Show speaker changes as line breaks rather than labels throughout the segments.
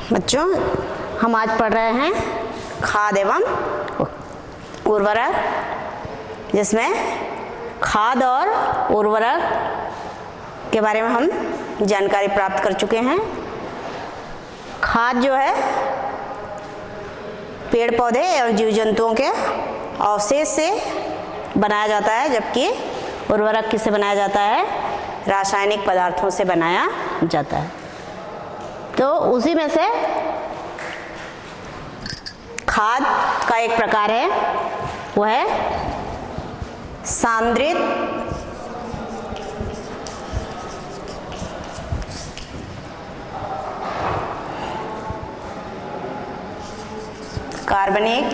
बच्चों, हम आज पढ़ रहे हैं खाद एवं उर्वरक, जिसमें खाद और उर्वरक के बारे में हम जानकारी प्राप्त कर चुके हैं। खाद जो है पेड़ पौधे और जीव जंतुओं के अवशेष से बनाया जाता है, जबकि उर्वरक किससे बनाया जाता है? रासायनिक पदार्थों से बनाया जाता है। तो उसी में से खाद का एक प्रकार है, वो है सांद्रित कार्बनिक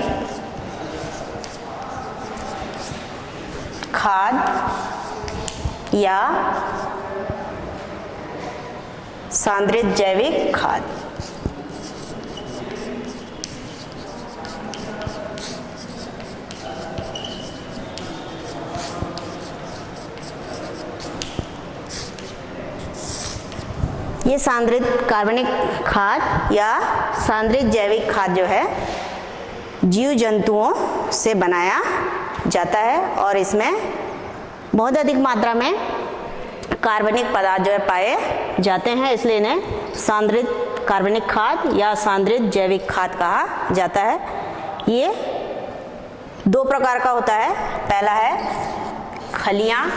खाद या सांद्रित जैविक खाद। ये सांद्रित कार्बनिक खाद या सांद्रित जैविक खाद जो है जीव जंतुओं से बनाया जाता है और इसमें बहुत अधिक मात्रा में कार्बनिक पदार्थ जो है पाए जाते हैं, इसलिए इन्हें सांद्रित कार्बनिक खाद या सांद्रित जैविक खाद कहा जाता है। ये दो प्रकार का होता है। पहला है खलियां,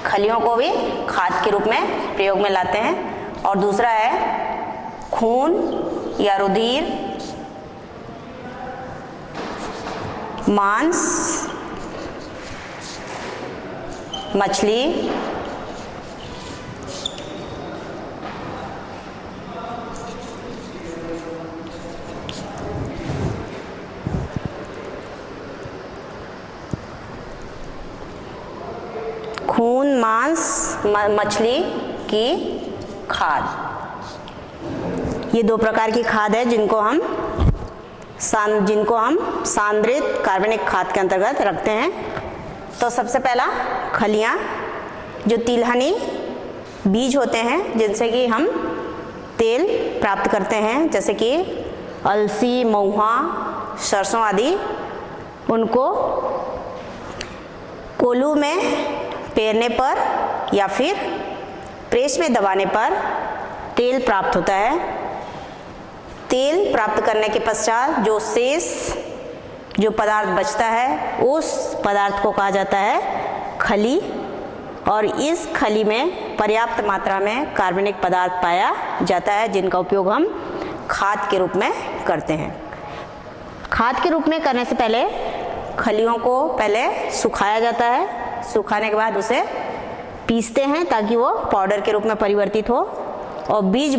खलियों को भी खाद के रूप में प्रयोग में लाते हैं, और दूसरा है खून या रुधिर, मांस, मछली, खून, मांस, मछली की खाद। ये दो प्रकार की खाद है जिनको हम सांद्रित कार्बनिक खाद के अंतर्गत रखते हैं। तो सबसे पहला खलियां, जो तिलहनी बीज होते हैं जिनसे कि हम तेल प्राप्त करते हैं, जैसे कि अलसी, महुआ, सरसों आदि, उनको कोल्हू में पेरने पर या फिर प्रेस में दबाने पर तेल प्राप्त होता है। तेल प्राप्त करने के पश्चात जो शेष जो पदार्थ बचता है, उस पदार्थ को कहा जाता है खली, और इस खली में पर्याप्त मात्रा में कार्बनिक पदार्थ पाया जाता है, जिनका उपयोग हम खाद के रूप में करते हैं। खाद के रूप में करने से पहले खलियों को पहले सुखाया जाता है। सुखाने के बाद उसे पीसते हैं ताकि वो पाउडर के रूप में परिवर्तित हो, और बीज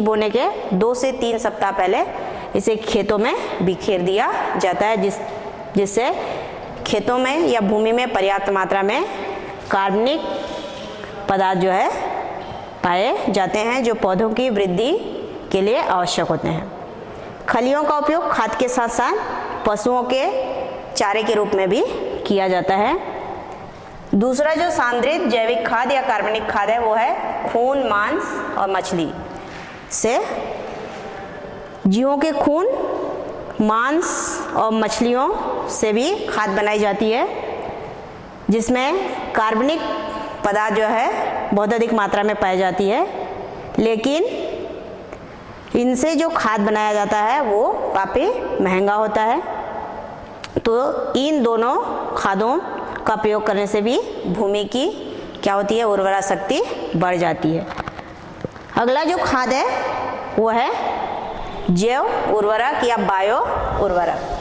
बोने के 2 से 3 सप्ताह पहले इसे खेतों में बिखेर दिया जाता है, जिससे खेतों में या भूमि में पर्याप्त मात्रा में कार्बनिक पदार्थ जो है पाए जाते हैं, जो पौधों की वृद्धि के लिए आवश्यक होते हैं। खलियों का उपयोग खाद के साथ साथ पशुओं के चारे के रूप में भी किया जाता है। दूसरा जो सांद्रित जैविक खाद या कार्बनिक खाद है, वो है खून, मांस और मछली से। जीवों के खून, मांस और मछलियों से भी खाद बनाई जाती है, जिसमें कार्बनिक पदार्थ जो है बहुत अधिक मात्रा में पाई जाती है, लेकिन इनसे जो खाद बनाया जाता है वो काफ़ी महंगा होता है। तो इन दोनों खादों का प्रयोग करने से भी भूमि की क्या होती है? उर्वरा शक्ति बढ़ जाती है। अगला जो खाद है वो है जैव उर्वरक या बायो उर्वरक।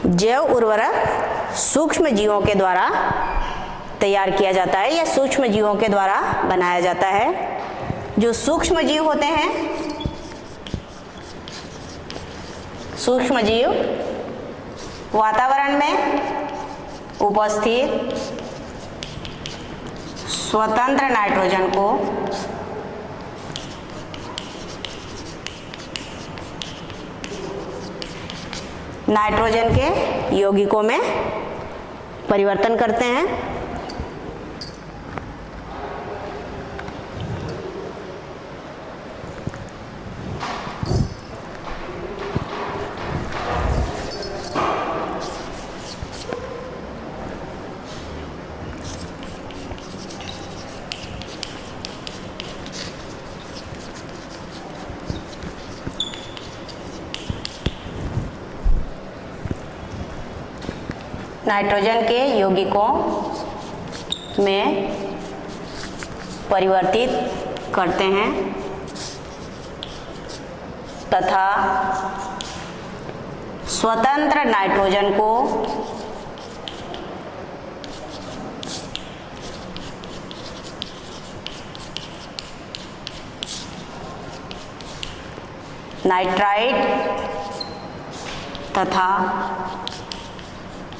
जैव उर्वरक सूक्ष्म जीवों के द्वारा तैयार किया जाता है या सूक्ष्म जीवों के द्वारा बनाया जाता है। जो सूक्ष्म जीव होते हैं, सूक्ष्म जीव वातावरण में उपस्थित स्वतंत्र नाइट्रोजन को नाइट्रोजन के यौगिकों में परिवर्तन करते हैं। नाइट्रोजन के यौगिकों में परिवर्तित करते हैं तथा स्वतंत्र नाइट्रोजन को नाइट्राइट तथा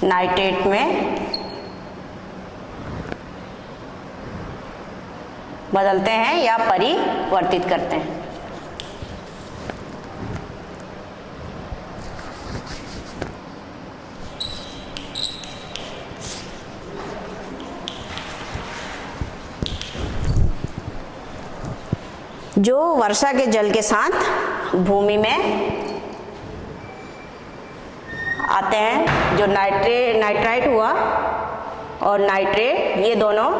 नाइट्रेट में बदलते हैं या परिवर्तित करते हैं। जो वर्षा के जल के साथ भूमि में आते हैं, जो नाइट्राइट हुआ और नाइट्रेट, ये दोनों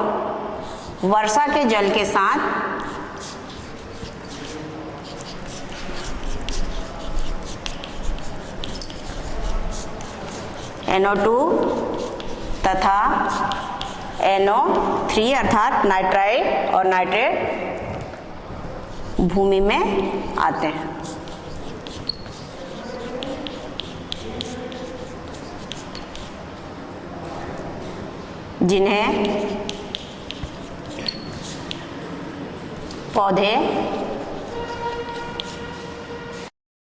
वर्षा के जल के साथ NO2 तथा NO3 अर्थात नाइट्राइट और नाइट्रेट भूमि में आते हैं। जिन्हें पौधे